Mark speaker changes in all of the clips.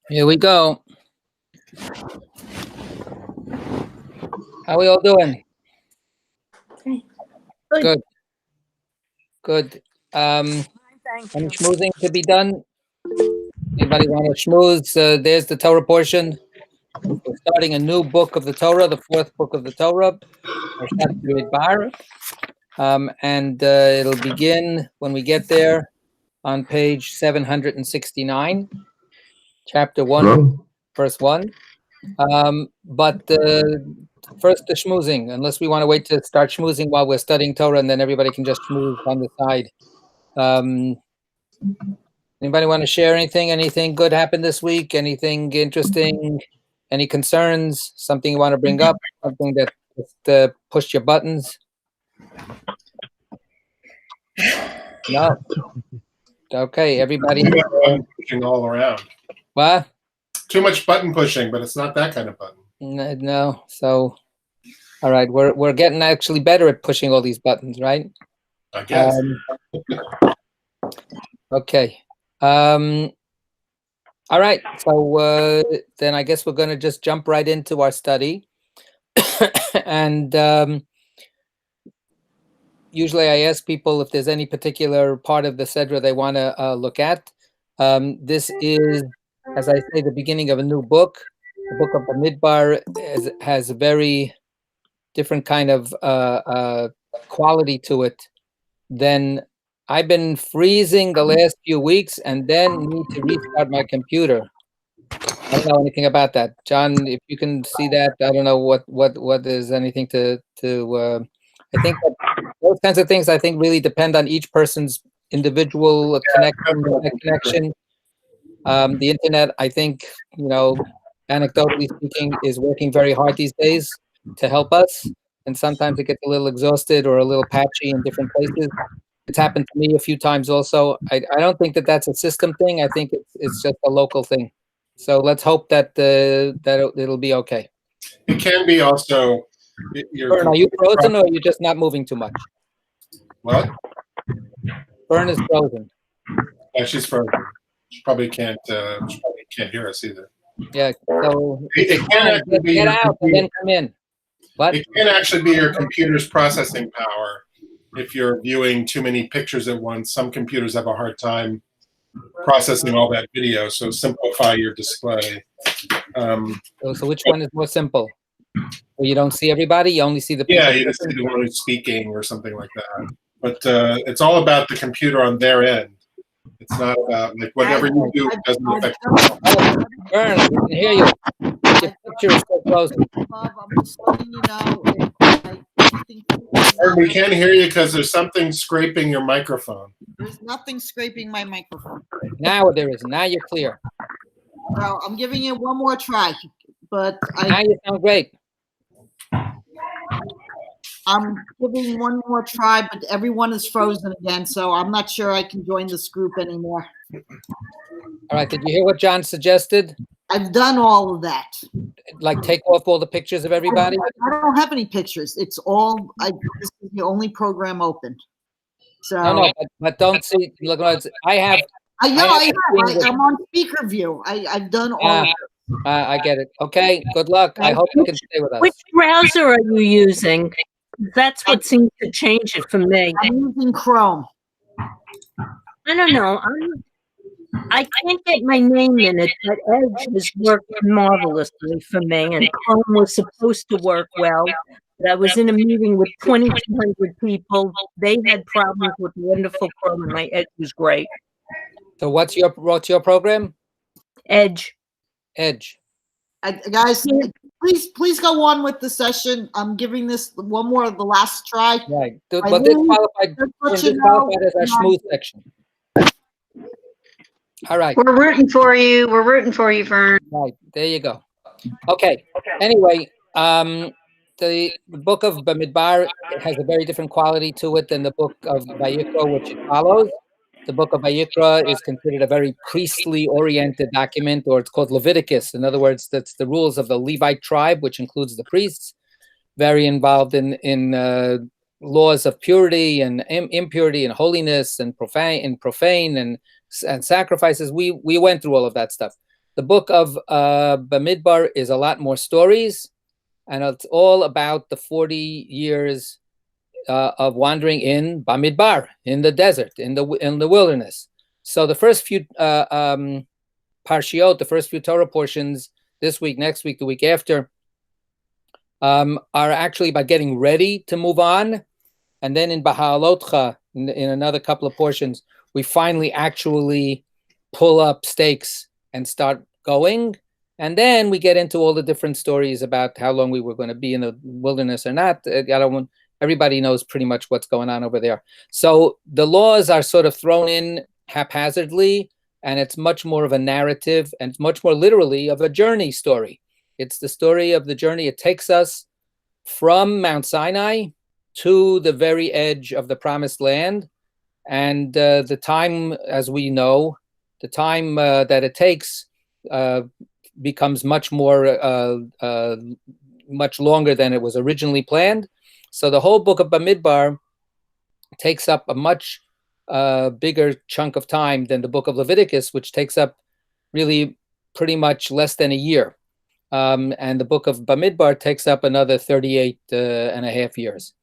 Speaker 1: Here we go. How are we all doing? Good. Good. Any schmoozing to be done? Anybody want to schmooze? There's the Torah portion. We're starting a new book of the Torah, the fourth book of the Torah, Bamidbar. And it'll begin when we get there on page 769, chapter 1, verse 1. But first the schmoozing, unless we want to wait to start schmoozing while we're studying Torah, and then everybody can just schmooze on the side. Anybody want to share anything? Anything good happened this week? Anything interesting? Any concerns? Something you want to bring up? Something that just pushed your buttons? No. Okay, everybody.
Speaker 2: Pushing all around.
Speaker 1: What?
Speaker 2: Too much button pushing, but it's not that kind of button.
Speaker 1: No. So, all right, we're getting actually better at pushing all these buttons, right?
Speaker 2: I guess.
Speaker 1: Okay. All right. So then I guess we're going to just jump right into our study. And usually I ask people if there's any particular part of the Sedra they want to look at. This is, as I say, the beginning of a new book. The book of Bamidbar has a very different kind of quality to it than I've been freezing the last few weeks and then need to restart my computer. I don't know anything about that. John, if you can see that, I don't know what is anything to I think that those kinds of things I think really depend on each person's individual connection. The internet, I think, anecdotally speaking, is working very hard these days to help us. And sometimes it gets a little exhausted or a little patchy in different places. It's happened to me a few times also. I don't think that that's a system thing. I think it's just a local thing. So let's hope that it'll be okay.
Speaker 2: It can be also.
Speaker 1: Fern, are you frozen or are you just not moving too much?
Speaker 2: What?
Speaker 1: Fern is frozen.
Speaker 2: Yeah, she's frozen. She probably can't hear us either.
Speaker 1: Yeah. So
Speaker 2: it can actually be
Speaker 1: get out and then come in. What?
Speaker 2: It can actually be your computer's processing power. If you're viewing too many pictures at once, some computers have a hard time processing all that video, so simplify your display.
Speaker 1: So which one is more simple? Where you don't see everybody, you only see the
Speaker 2: people? Yeah, you just see the one who's speaking or something like that. But it's all about the computer on their end. It's not about, like, whatever you do doesn't affect you.
Speaker 1: Vern, I can hear you. Your picture is so close.
Speaker 3: Bob, I'm just letting you know.
Speaker 2: We can't hear you because there's something scraping your microphone.
Speaker 3: There's nothing scraping my microphone.
Speaker 1: Now there is. Now you're clear.
Speaker 3: Well, I'm giving it one more try, but
Speaker 1: now you sound great.
Speaker 3: I'm giving one more try, but everyone is frozen again, so I'm not sure I can join this group anymore.
Speaker 1: All right. Did you hear what John suggested?
Speaker 3: I've done all of that.
Speaker 1: Like take off all the pictures of everybody?
Speaker 3: I don't have any pictures. It's all, this is the only program opened. So
Speaker 1: no, but don't see, look, I have.
Speaker 3: I'm on speaker view. I've done all of it.
Speaker 1: I get it. Okay, good luck. I hope you can stay with us.
Speaker 4: Which browser are you using? That's what seems to change it for me.
Speaker 3: I'm using Chrome.
Speaker 4: I don't know. I can't get my name in it, but Edge has worked marvelously for me, and Chrome was supposed to work well. But I was in a meeting with 2,200 people. They had problems with wonderful Chrome, and my Edge was great.
Speaker 1: So what's your program?
Speaker 4: Edge.
Speaker 3: Guys, please go on with the session. I'm giving this one more of the last try.
Speaker 1: Right. But this qualified as our Schmooze section. All right.
Speaker 5: We're rooting for you. We're rooting for you, Vern.
Speaker 1: Right. There you go. Okay. Anyway, the book of Bamidbar has a very different quality to it than the book of Vayikra, which it follows. The book of Vayikra is considered a very priestly-oriented document, or it's called Leviticus. In other words, that's the rules of the Levite tribe, which includes the priests, very involved in laws of purity and impurity and holiness and profane and and sacrifices. We went through all of that stuff. The book of Bamidbar is a lot more stories, and it's all about the 40 years of wandering in Bamidbar, in the desert, in the wilderness. So the first few parshiot, the first few Torah portions, this week, next week, the week after, are actually about getting ready to move on. And then in Bahalotcha, in another couple of portions, we finally actually pull up stakes and start going. And then we get into all the different stories about how long we were going to be in the wilderness or not. Everybody knows pretty much what's going on over there. So the laws are sort of thrown in haphazardly, and it's much more of a narrative, and it's much more literally of a journey story. It's the story of the journey. It takes us from Mount Sinai to the very edge of the promised land. And the time, as we know, the time that it takes becomes much more, much longer than it was originally planned. So the whole book of Bamidbar takes up a much bigger chunk of time than the book of Leviticus, which takes up really pretty much less than a year. And the book of Bamidbar takes up another 38 and a half years,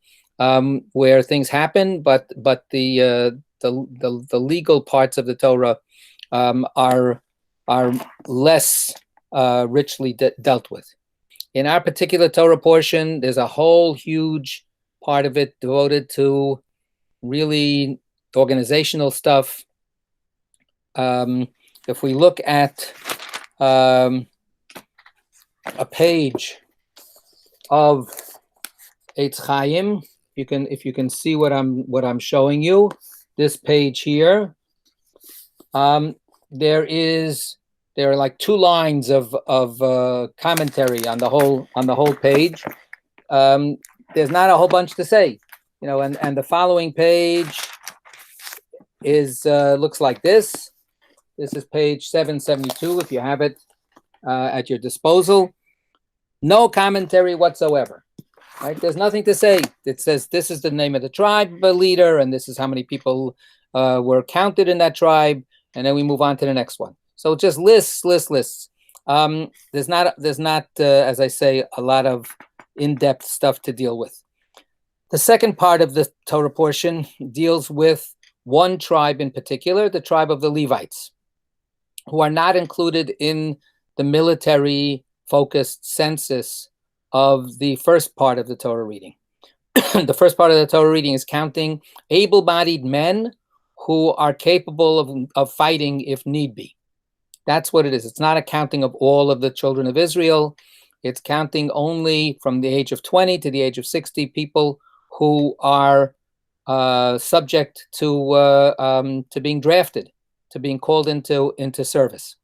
Speaker 1: where things happen, but the legal parts of the Torah are less richly dealt with. In our particular Torah portion, there's a whole huge part of it devoted to really organizational stuff. If we look at a page of Eitz Chaim, if you can see what I'm showing you, this page here, there are like 2 lines of commentary on the whole page. There's not a whole bunch to say, and the following page is looks like this. This is page 772 if you have it at your disposal. No commentary whatsoever. Right? There's nothing to say. It says this is the name of the tribe leader, and this is how many people were counted in that tribe, and then we move on to the next one. So just lists. There's not, as I say, a lot of in-depth stuff to deal with. The second part of the Torah portion deals with one tribe in particular, the tribe of the Levites, who are not included in the military-focused census of the first part of the Torah reading. The first part of the Torah reading is counting able-bodied men who are capable of fighting if need be. That's what it is. It's not a counting of all of the children of Israel. It's counting only from the age of 20 to the age of 60 people who are subject to being drafted, to being called into service.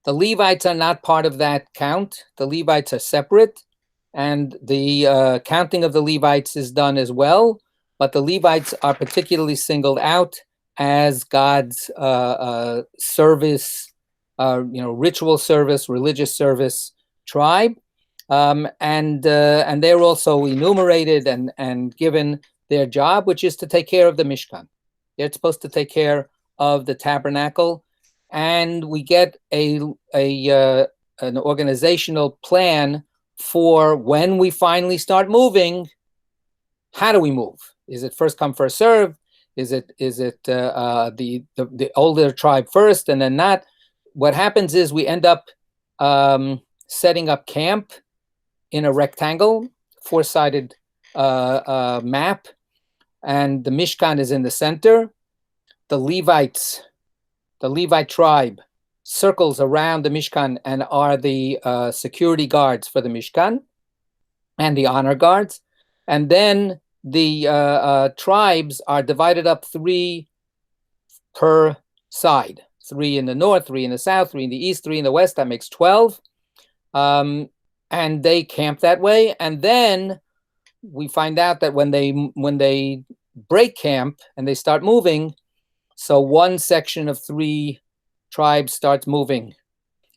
Speaker 1: The Levites are not part of that count. The Levites are separate, and the counting of the Levites is done as well, but the Levites are particularly singled out as God's service, ritual service, religious service tribe, and they're also enumerated and given their job, which is to take care of the Mishkan. They're supposed to take care of the tabernacle, and we get an organizational plan for when we finally start moving. How do we move? Is it first come, first serve? Is it the older tribe first and then not? What happens is we end up setting up camp in a rectangle, 4-sided map, and the Mishkan is in the center. The Levite tribe circles around the Mishkan and are the security guards for the Mishkan and the honor guards. And then the tribes are divided up 3 per side. 3 in the north, 3 in the south, 3 in the east, 3 in the west. That makes 12. And they camp that way. And then we find out that when they break camp and they start moving, so one section of 3 tribes starts moving.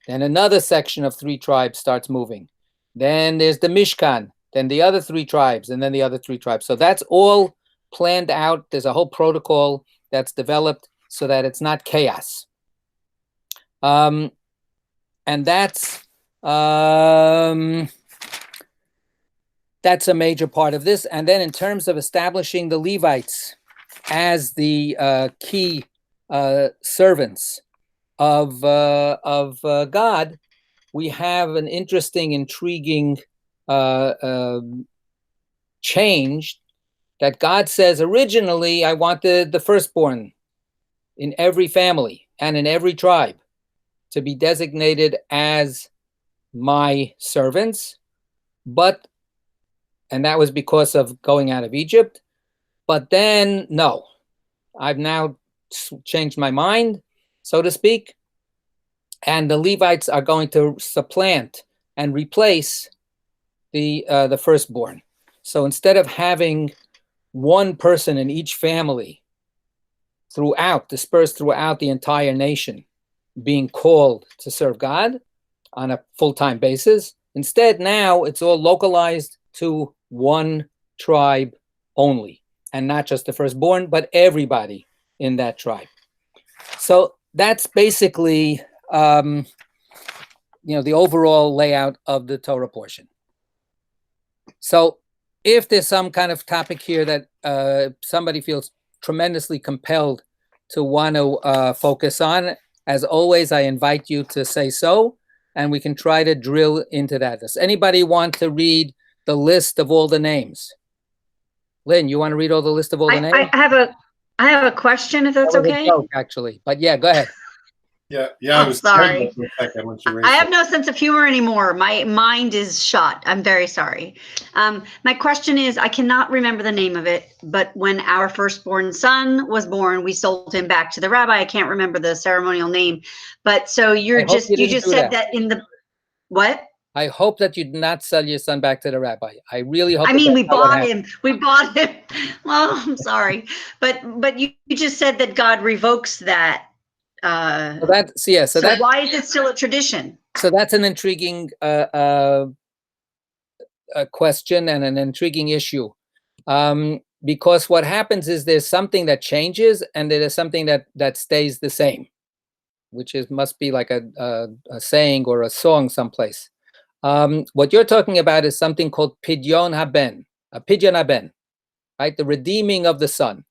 Speaker 1: Then another section of 3 tribes starts moving. Then there's the Mishkan. Then the other 3 tribes, and then the other 3 tribes. So that's all planned out. There's a whole protocol that's developed. so that it's not chaos. And that's a major part of this. And then in terms of establishing the Levites as the key servants of God, we have an interesting, intriguing change that God says, originally, I wanted the firstborn in every family and in every tribe to be designated as my servants, and that was because of going out of Egypt. But then, no, I've now changed my mind, so to speak, and the Levites are going to supplant and replace the firstborn. So instead of having one person in each family dispersed throughout the entire nation, being called to serve God on a full-time basis, instead now it's all localized to one tribe only, and not just the firstborn, but everybody in that tribe. So that's basically the overall layout of the Torah portion. So if there's some kind of topic here that somebody feels tremendously compelled to want to focus on, as always, I invite you to say so, and we can try to drill into that. Does anybody want to read the list of all the names? Lynn, you want to read all the list of all the names?
Speaker 5: I have a question, if that's okay.
Speaker 1: Joke, actually, but yeah, go ahead.
Speaker 2: Yeah.
Speaker 5: Oh,
Speaker 2: I was
Speaker 5: sorry.
Speaker 2: for a second when she raised
Speaker 5: I have
Speaker 2: it.
Speaker 5: no sense of humor anymore. My mind is shut. I'm very sorry. My question is, I cannot remember the name of it, but when our firstborn son was born, we sold him back to the rabbi. I can't remember the ceremonial name, but so you just said that in the, what?
Speaker 1: I hope that you did not sell your son back to the rabbi. I really hope.
Speaker 5: I mean, we bought him. We bought him. Well, I'm sorry, but you just said that God revokes that. So why is it still a tradition?
Speaker 1: So that's an intriguing question and an intriguing issue, because what happens is there's something that changes and there's something that stays the same, which must be like a saying or a song someplace. What you're talking about is something called pidyon haben, right? The redeeming of the son.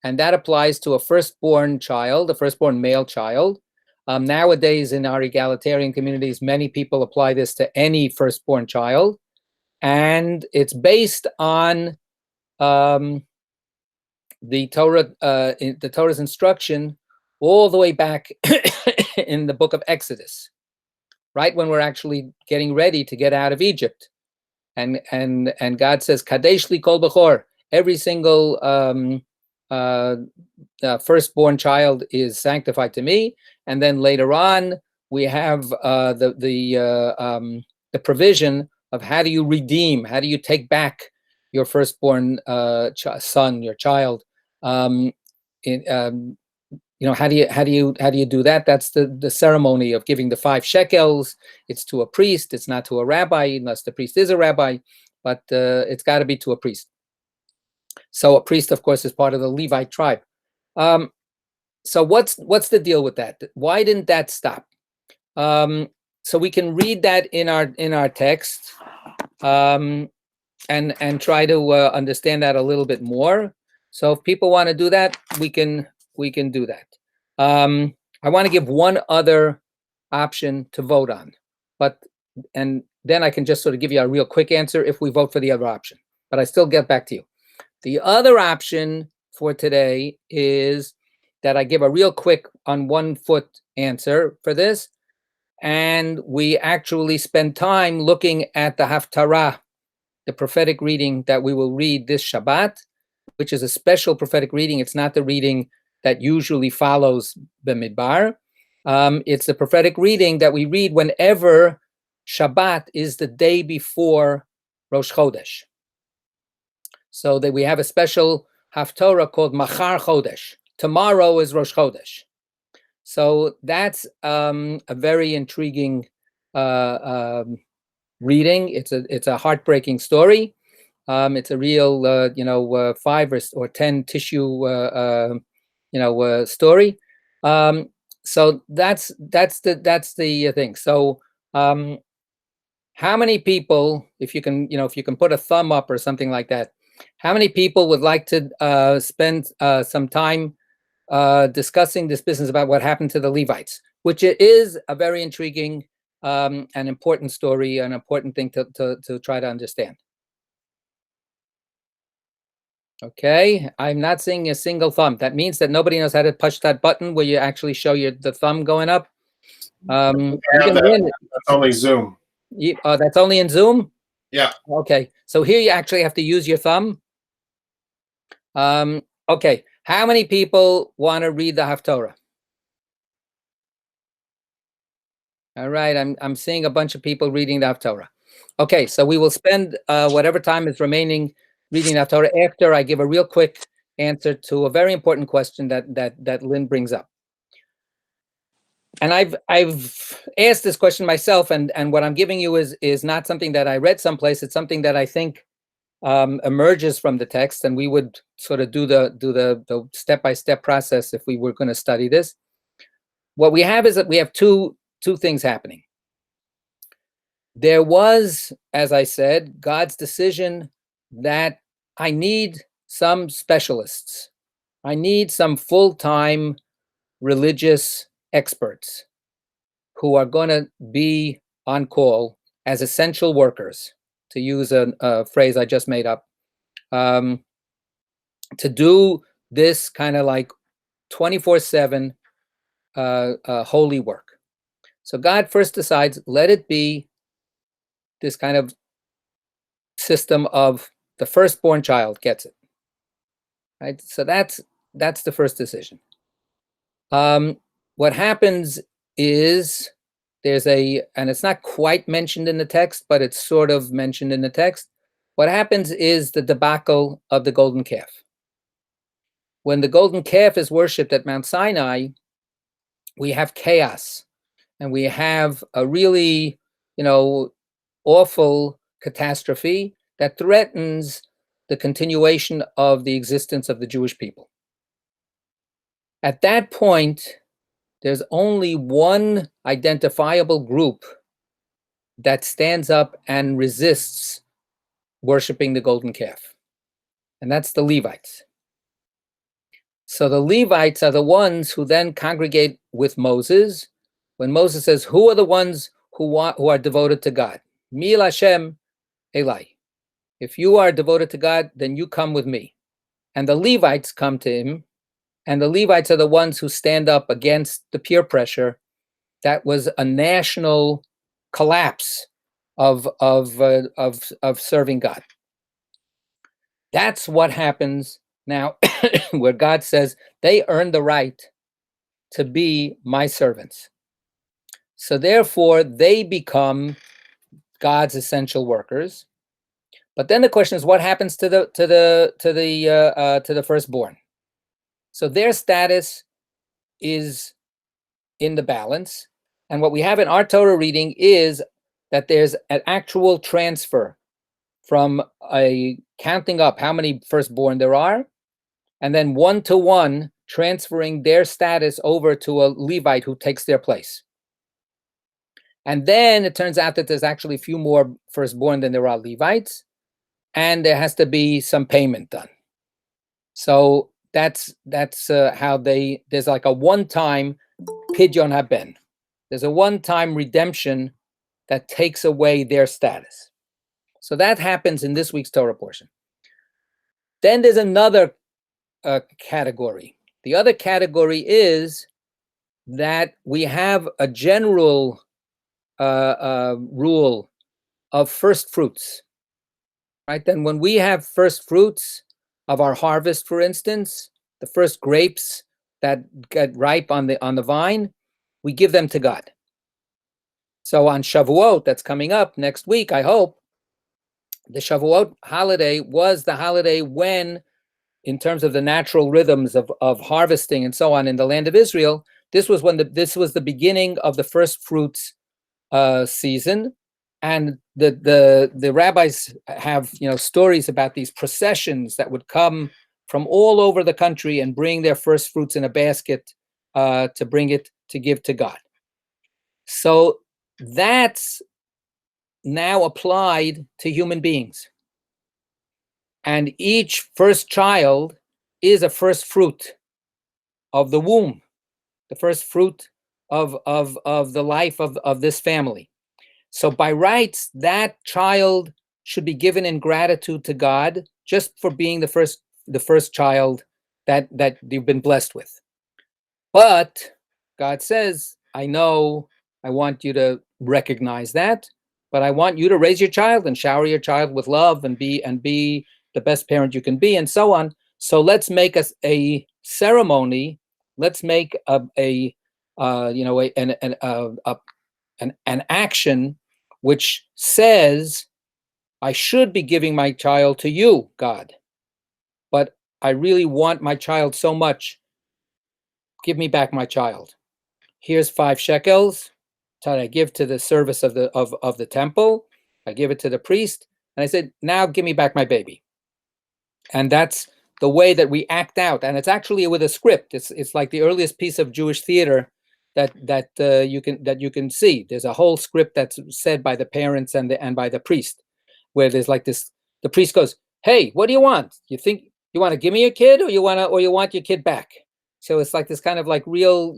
Speaker 1: And that applies to a firstborn child, a firstborn male child. Nowadays, in our egalitarian communities, many people apply this to any firstborn child. And it's based on the Torah's instruction all the way back in the book of Exodus, right when we're actually getting ready to get out of Egypt. And God says, Kadesh li kol bechor, every single firstborn child is sanctified to me. And then later on, we have the provision of how do you redeem, how do you take back your firstborn son, your child. How do you do that? That's the ceremony of giving the 5 shekels. It's to a priest. It's not to a rabbi, unless the priest is a rabbi, but it's got to be to a priest. So a priest, of course, is part of the Levite tribe. So what's the deal with that? Why didn't that stop? So we can read that in our text and try to understand that a little bit more. So if people want to do that, we can do that. I want to give one other option to vote on, and then I can just sort of give you a real quick answer if we vote for the other option. But I still get back to you. The other option for today is that I give a real quick on 1 foot answer for this, and we actually spend time looking at the Haftarah, the prophetic reading that we will read this Shabbat, which is a special prophetic reading. It's not the reading that usually follows Bamidbar. It's the prophetic reading that we read whenever Shabbat is the day before Rosh Chodesh. So that we have a special Haftorah called Machar Chodesh. Tomorrow is Rosh Chodesh. So that's a very intriguing reading. It's a heartbreaking story. It's a real 5 or 10 tissue story. So that's the thing. So how many people, if you can put a thumb up or something like that, how many people would like to spend some time discussing this business about what happened to the Levites, which it is a very intriguing and important story, an important thing to try to understand. Okay, I'm not seeing a single thumb. That means that nobody knows how to push that button where you actually show the thumb going up. Even
Speaker 2: that's only Zoom.
Speaker 1: That's only in Zoom?
Speaker 2: Yeah.
Speaker 1: Okay, so here you actually have to use your thumb. Okay, how many people want to read the Haftorah? All right, I'm seeing a bunch of people reading the Haftorah. Okay, so we will spend whatever time is remaining reading the Haftorah after I give a real quick answer to a very important question that Lynn brings up. And I've asked this question myself, and what I'm giving you is not something that I read someplace. It's something that I think emerges from the text, and we would sort of do the step-by-step process if we were going to study this. What we have is that we have two things happening. There was, as I said, God's decision that I need some specialists. I need some full-time religious experts who are going to be on call as essential workers, to use a phrase I just made up, to do this kind of like 24/7 holy work. So God first decides, let it be this kind of system of the firstborn child gets it. Right? So that's the first decision. What happens is and it's not quite mentioned in the text, but it's sort of mentioned in the text. What happens is the debacle of the golden calf. When the golden calf is worshipped at Mount Sinai, we have chaos, and we have a really, awful catastrophe that threatens the continuation of the existence of the Jewish people. At that point, there's only one identifiable group that stands up and resists worshiping the golden calf, and that's the Levites. So the Levites are the ones who then congregate with Moses when Moses says, who are the ones who are devoted to God? Mil Hashem Elai. If you are devoted to God, then you come with me. And the Levites come to him, and the Levites are the ones who stand up against the peer pressure that was a national collapse of serving God. That's what happens now, where God says they earn the right to be my servants. So therefore, they become God's essential workers. But then the question is, what happens to the firstborn? So their status is in the balance, and what we have in our Torah reading is that there's an actual transfer from a counting up how many firstborn there are, and then 1-to-1 transferring their status over to a Levite who takes their place. And then it turns out that there's actually a few more firstborn than there are Levites, and there has to be some payment done. So that's how there's like a one-time pidyon haben. There's a one-time redemption that takes away their status. So that happens in this week's Torah portion. Then there's another category. The other category is that we have a general rule of first fruits. Right? Then when we have first fruits of our harvest, for instance, the first grapes that get ripe on the vine, we give them to God. So on Shavuot, that's coming up next week, I hope, the Shavuot holiday was the holiday when, in terms of the natural rhythms of harvesting and so on in the land of Israel, this was the beginning of the first fruits season. And the rabbis have stories about these processions that would come from all over the country and bring their first fruits in a basket to bring it to give to God. So that's now applied to human beings. And each first child is a first fruit of the womb, the first fruit of the life of this family. So by rights, that child should be given in gratitude to God just for being the first child that you've been blessed with. But God says, I know I want you to recognize that, but I want you to raise your child and shower your child with love and be the best parent you can be, and so on. So let's make a ceremony. Let's make an action which says, I should be giving my child to you, God, but I really want my child so much. Give me back my child. Here's 5 shekels that I give to the service of the temple. I give it to the priest, and I said, now give me back my baby. And that's the way that we act out. And it's actually with a script. It's like the earliest piece of Jewish theater that you can see. There's a whole script that's said by the parents and by the priest, where there's like this. The priest goes, "Hey, what do you want? You think you want to give me your kid, or you want your kid back?" So it's like this kind of like real,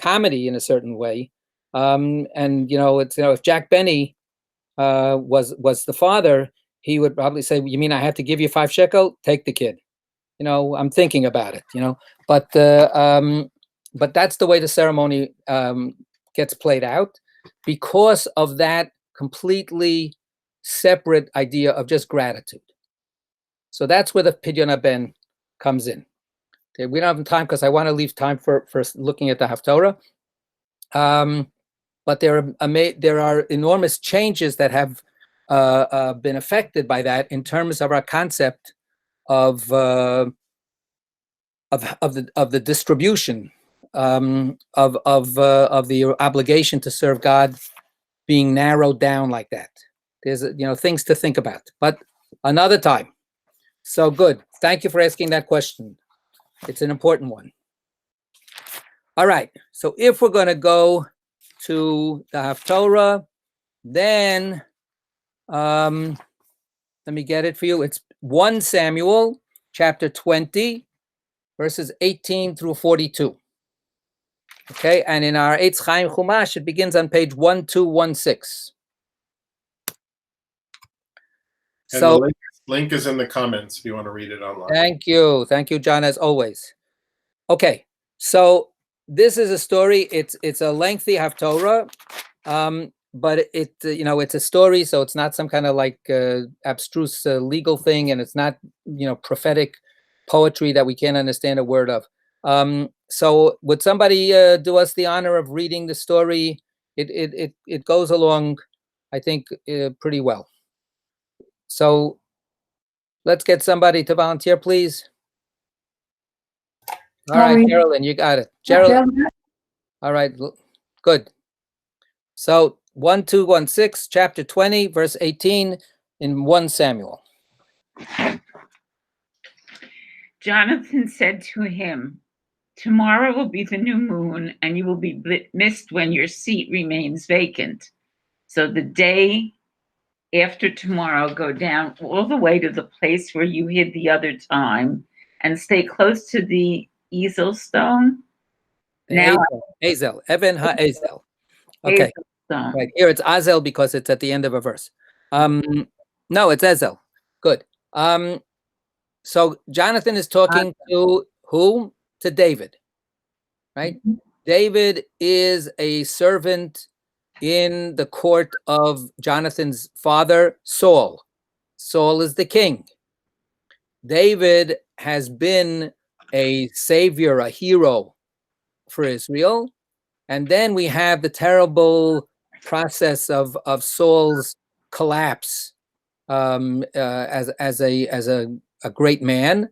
Speaker 1: comedy in a certain way. And it's if Jack Benny was the father, he would probably say, "You mean I have to give you 5 shekel? Take the kid." I'm thinking about it. But that's the way the ceremony gets played out, because of that completely separate idea of just gratitude. So that's where the Pidyon Ben comes in. Okay, we don't have time because I want to leave time for looking at the Haftorah. But there are enormous changes that have been affected by that in terms of our concept of the distribution of the obligation to serve God being narrowed down like that. There's things to think about, but another time. So good. Thank you for asking that question. It's an important one. All right. So if we're going to go to the Haftorah, then let me get it for you. It's 1 Samuel chapter 20, verses 18 through 42. Okay, and in our Eitz Chaim Chumash, it begins on page 1216.
Speaker 2: And
Speaker 1: So
Speaker 2: the link is in the comments if you want to read it online.
Speaker 1: Thank you, John, as always. Okay, so this is a story. It's a lengthy Haftorah, but it's a story, so it's not some kind of like abstruse legal thing, and it's not prophetic poetry that we can't understand a word of. So would somebody do us the honor of reading the story? It goes along, I think, pretty well. So let's get somebody to volunteer, please. All right, Geraldine, you got it. Geraldine. All right, good. So 1216, chapter 20, verse 18 in 1 Samuel.
Speaker 6: Jonathan said to him, "Tomorrow will be the new moon, and you will be missed when your seat remains vacant. So the day after tomorrow, go down all the way to the place where you hid the other time, and stay close to the easel stone." Now,
Speaker 1: Azel, Even HaEzel. Okay, right here it's Azel because it's at the end of a verse. No, it's Ezel. Good. So Jonathan is talking to who? To David, right? Mm-hmm. David is a servant in the court of Jonathan's father, Saul. Saul is the king. David has been a savior, a hero for Israel. And then we have the terrible process of Saul's collapse as a great man,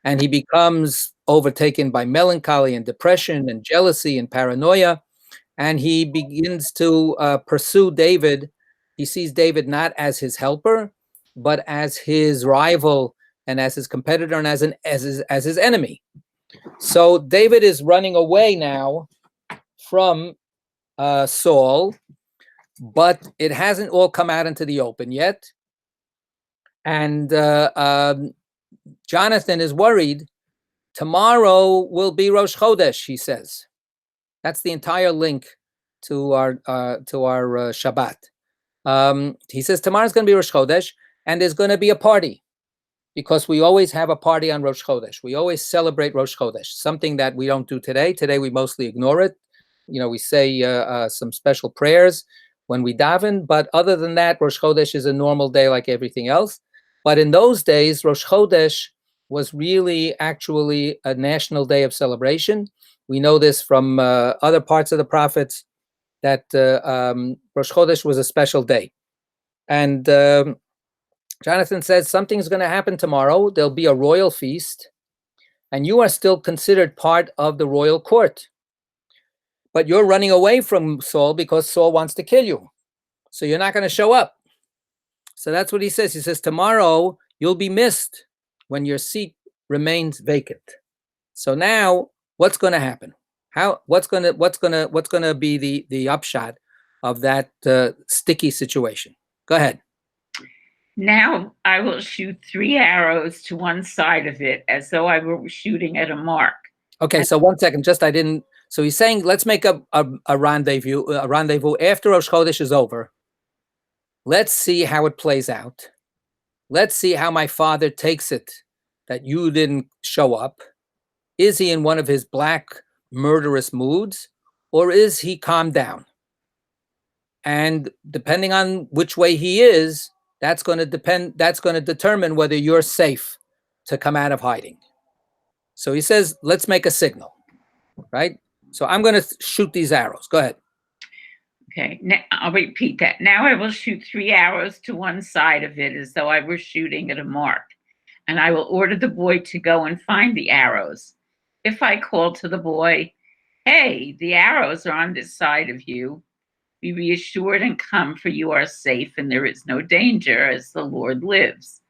Speaker 1: and he becomes overtaken by melancholy and depression and jealousy and paranoia, and he begins to pursue David. He sees David not as his helper, but as his rival and as his competitor and as his enemy. So David is running away now from Saul, but it hasn't all come out into the open yet. And Jonathan is worried. Tomorrow will be Rosh Chodesh, he says. That's the entire link to our Shabbat. He says tomorrow's going to be Rosh Chodesh, and there's going to be a party, because we always have a party on Rosh Chodesh. We always celebrate Rosh Chodesh, something that we don't do today. Today we mostly ignore it. We say some special prayers when we daven, but other than that, Rosh Chodesh is a normal day like everything else. But in those days, Rosh Chodesh was really actually a national day of celebration. We know this from other parts of the prophets, that Rosh Chodesh was a special day. And Jonathan says something's going to happen tomorrow. There'll be a royal feast, and you are still considered part of the royal court. But you're running away from Saul because Saul wants to kill you. So you're not going to show up. So that's what he says. He says, tomorrow you'll be missed when your seat remains vacant. So now what's going to happen? What's going to be the upshot of that sticky situation? Go ahead.
Speaker 6: Now I will shoot 3 arrows to one side of it as though I were shooting at a mark.
Speaker 1: Okay, so 1 second, so he's saying, let's make a rendezvous after Rosh Chodesh is over. Let's see how it plays out. Let's see how my father takes it that you didn't show up. Is he in one of his black murderous moods, or is he calmed down? And depending on which way he is, that's going to determine whether you're safe to come out of hiding. So he says, let's make a signal, right? So I'm going to shoot these arrows. Go ahead.
Speaker 6: Okay, now I'll repeat that. Now I will shoot 3 arrows to one side of it as though I were shooting at a mark. And I will order the boy to go and find the arrows. If I call to the boy, hey, the arrows are on this side of you, be reassured and come, for you are safe and there is no danger, as the Lord lives.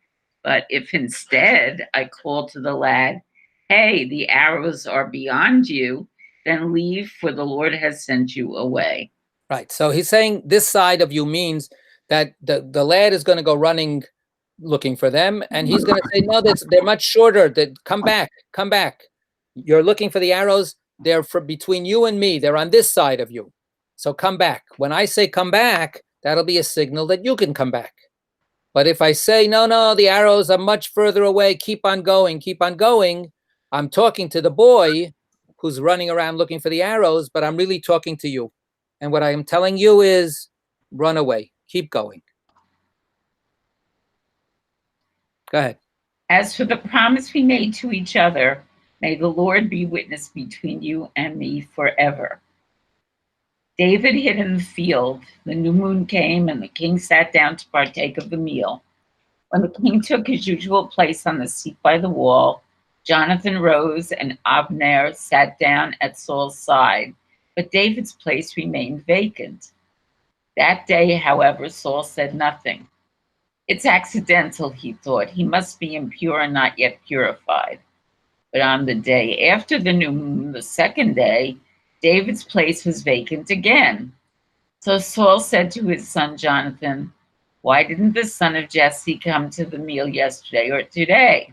Speaker 6: But if instead I call to the lad, hey, the arrows are beyond you, then leave, for the Lord has sent you away.
Speaker 1: Right. So he's saying this side of you means that the lad is going to go running looking for them, and he's going to say, no, they're much shorter. Come back. You're looking for the arrows. They're between you and me. They're on this side of you. So come back. When I say come back, that'll be a signal that you can come back. But if I say, no, the arrows are much further away, keep on going, I'm talking to the boy who's running around looking for the arrows, but I'm really talking to you. And what I am telling you is run away, keep going. Go ahead.
Speaker 6: As for the promise we made to each other, may the Lord be witness between you and me forever. David hid in the field. The new moon came, and the king sat down to partake of the meal. When the king took his usual place on the seat by the wall, Jonathan rose, and Abner sat down at Saul's side, but David's place remained vacant. That day, however, Saul said nothing. It's accidental, he thought. He must be impure and not yet purified. But on the day after the new moon, the second day, David's place was vacant again. So Saul said to his son Jonathan, why didn't the son of Jesse come to the meal yesterday or today?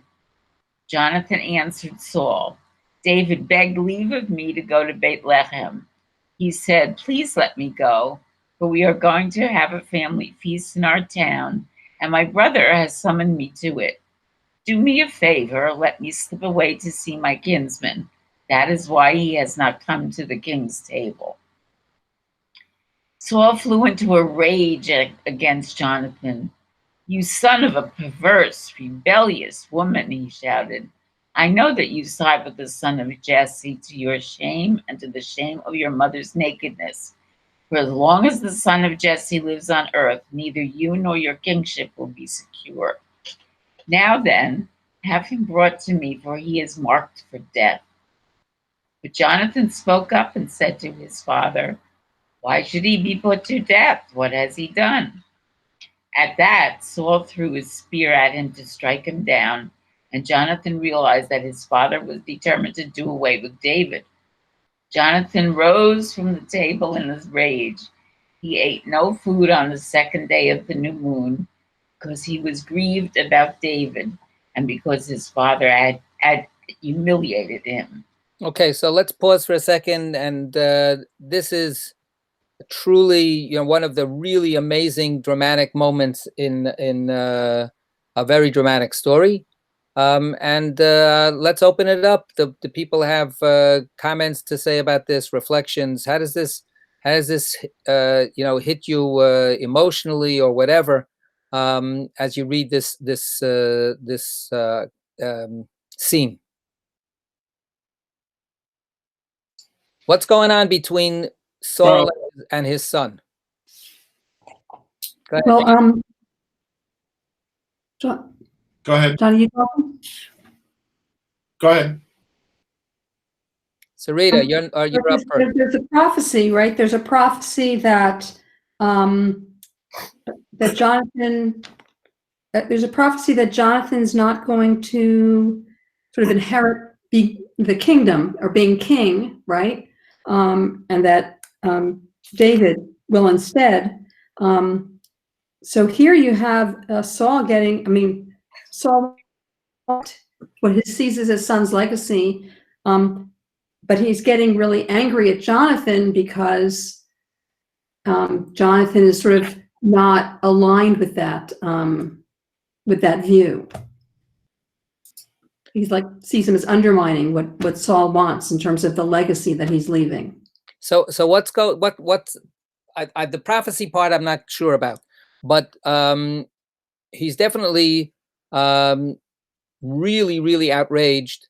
Speaker 6: Jonathan answered Saul, David begged leave of me to go to Bethlehem. He said, please let me go, for we are going to have a family feast in our town, and my brother has summoned me to it. Do me a favor, let me slip away to see my kinsman. That is why he has not come to the king's table. Saul flew into a rage against Jonathan. You son of a perverse, rebellious woman, he shouted. I know that you side with the son of Jesse to your shame and to the shame of your mother's nakedness. For as long as the son of Jesse lives on earth, neither you nor your kingship will be secure. Now then, have him brought to me, for he is marked for death. But Jonathan spoke up and said to his father, why should he be put to death? What has he done? At that, Saul threw his spear at him to strike him down, and Jonathan realized that his father was determined to do away with David. Jonathan rose from the table in his rage. He ate no food on the second day of the new moon because he was grieved about David and because his father had humiliated him.
Speaker 1: Okay, so let's pause for a second, and this is truly, one of the really amazing dramatic moments in a very dramatic story. And let's open it up. The people have comments to say about this, reflections. How does this hit you emotionally or whatever as you read this scene? What's going on between Saul and his son? Go ahead.
Speaker 7: Well,
Speaker 2: Go ahead.
Speaker 7: John, are you talking?
Speaker 2: Go ahead.
Speaker 1: Sarita, you're up first.
Speaker 7: There's a prophecy, right? There's a prophecy that that Jonathan. There's a prophecy that Jonathan's not going to sort of inherit the kingdom or being king, right? And that David will instead. So here you have Saul Saul, what he sees as his son's legacy, but he's getting really angry at Jonathan because Jonathan is sort of not aligned with that view. He's sees him as undermining what Saul wants in terms of the legacy that he's leaving.
Speaker 1: So what's the prophecy part I'm not sure about, but he's definitely really, really outraged.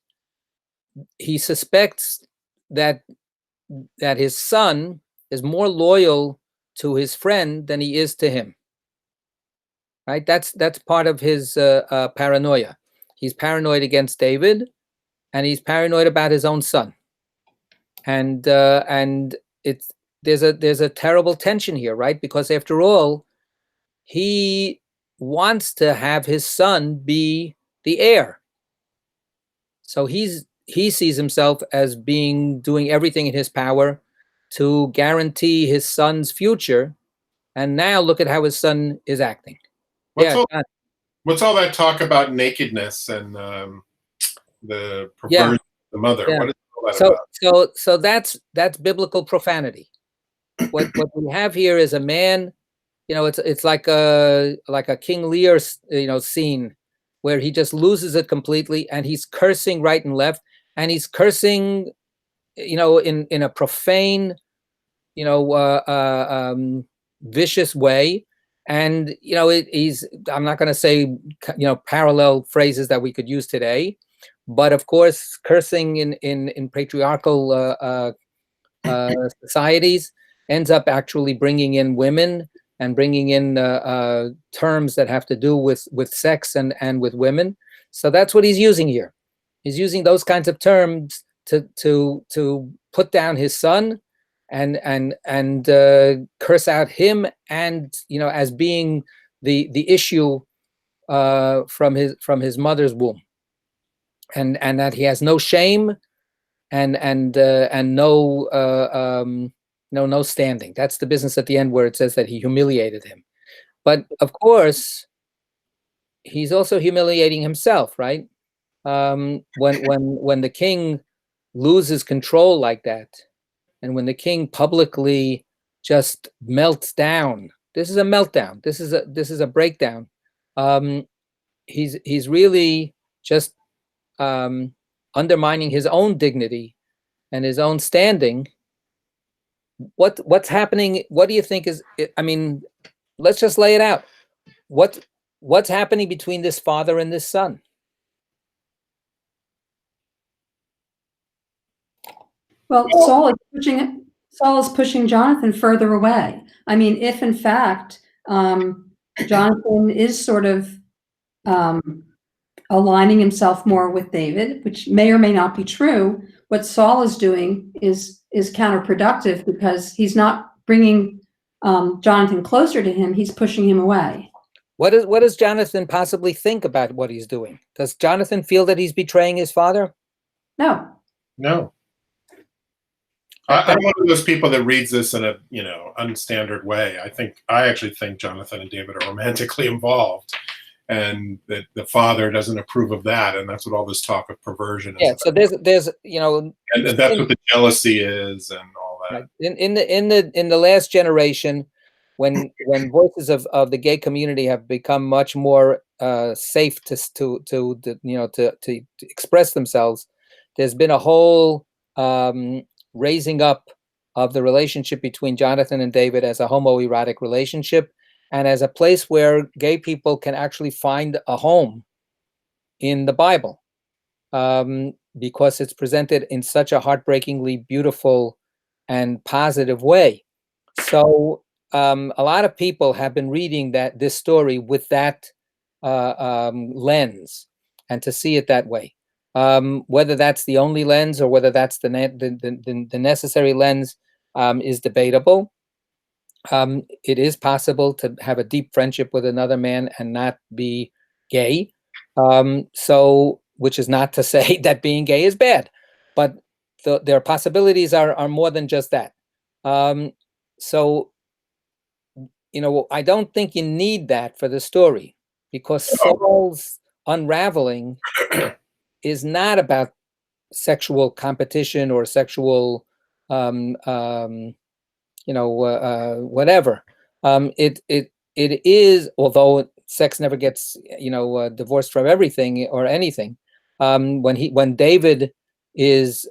Speaker 1: He suspects that his son is more loyal to his friend than he is to him. Right? That's part of his paranoia. He's paranoid against David, and he's paranoid about his own son. And there's a terrible tension here, right? Because after all, he wants to have his son be the heir. So he sees himself as doing everything in his power to guarantee his son's future. And now look at how his son is acting.
Speaker 2: What's all that talk about nakedness and the perversion of the mother?
Speaker 1: Yeah.
Speaker 2: What is all that about?
Speaker 1: So that's biblical profanity. What we have here is a man, it's like a King Lear, scene where he just loses it completely, and he's cursing right and left, and he's cursing, in a profane, vicious way. And I'm not going to say parallel phrases that we could use today, but of course cursing in patriarchal societies ends up actually bringing in women and bringing in terms that have to do with sex and with women. So that's what he's using here. He's using those kinds of terms to put down his son and curse out him, and as being the issue from his mother's womb, and that he has no shame and no standing. That's the business at the end where it says that he humiliated him. But of course, he's also humiliating himself, right? When the king loses control like that, and when the king publicly just melts down, this is a meltdown. This is a breakdown. He's really just undermining his own dignity and his own standing. What's happening? What do you think is? Let's just lay it out. What's happening between this father and this son?
Speaker 7: Well, Saul is pushing Jonathan further away. If in fact Jonathan is sort of aligning himself more with David, which may or may not be true, what Saul is doing is counterproductive, because he's not bringing Jonathan closer to him, he's pushing him away.
Speaker 1: What does Jonathan possibly think about what he's doing? Does Jonathan feel that he's betraying his father?
Speaker 7: No.
Speaker 2: No. I'm one of those people that reads this in a unstandard way. I actually think Jonathan and David are romantically involved, and that the father doesn't approve of that, and that's what all this talk of perversion is.
Speaker 1: Yeah. So there's
Speaker 2: and that's what the jealousy is, and all that.
Speaker 1: In the last generation, when voices of the gay community have become much more safe to express themselves, there's been a whole raising up of the relationship between Jonathan and David as a homoerotic relationship, and as a place where gay people can actually find a home in the Bible, because it's presented in such a heartbreakingly beautiful and positive way. So a lot of people have been reading this story with that lens, and to see it that way. Whether that's the only lens or whether that's the necessary lens is debatable. It is possible to have a deep friendship with another man and not be gay. Which is not to say that being gay is bad, but their possibilities are more than just that. I don't think you need that for the story, because Saul's unraveling is not about sexual competition or sexual, whatever. It is, although sex never gets, divorced from everything or anything. When David is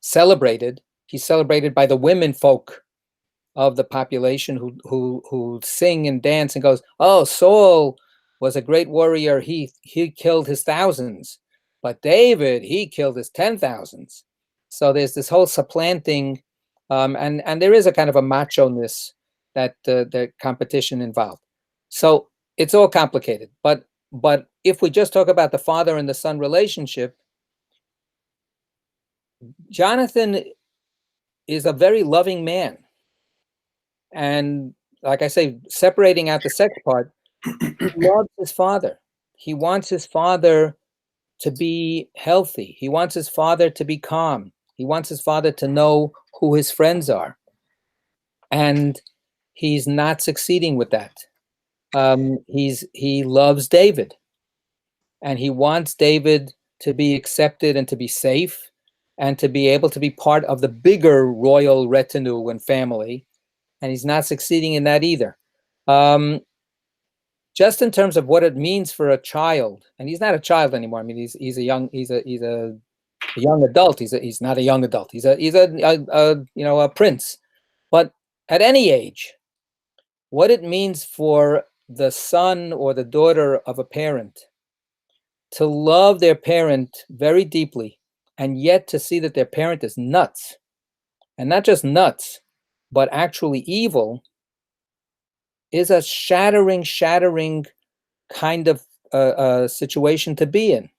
Speaker 1: celebrated, he's celebrated by the women folk of the population who sing and dance and goes, "Oh, Saul was a great warrior. He killed his thousands, but David, he killed his 10,000s." So there's this whole supplanting, and there is a kind of a macho-ness that the competition involved. So it's all complicated. But if we just talk about the father and the son relationship, Jonathan is a very loving man. And like I say, separating out the sex part, he loves his father. He wants his father to be healthy. He wants his father to be calm. He wants his father to know who his friends are. And he's not succeeding with that. He loves David. And he wants David to be accepted and to be safe and to be able to be part of the bigger royal retinue and family. And he's not succeeding in that either. Just in terms of what it means for a child, and he's not a child anymore. I mean, he's a young adult. He's not a young adult. He's a prince. But at any age, what it means for the son or the daughter of a parent to love their parent very deeply, and yet to see that their parent is nuts, and not just nuts, but actually evil, is a shattering kind of situation to be in.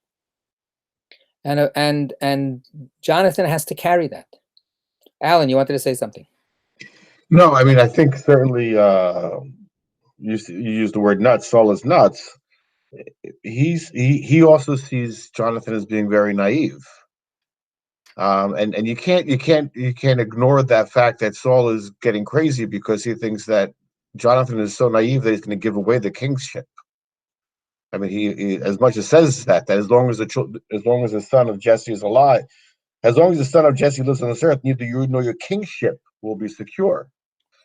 Speaker 1: And Jonathan has to carry that. Alan, you wanted to say something?
Speaker 8: No, I mean, I think certainly you used the word nuts. Saul is nuts. He also sees Jonathan as being very naive. And you can't ignore that fact that Saul is getting crazy because he thinks that Jonathan is so naive that he's going to give away the kingship. I mean, he as much as says that as long as the son of Jesse is alive, as long as the son of Jesse lives on this earth, neither you nor your kingship will be secure.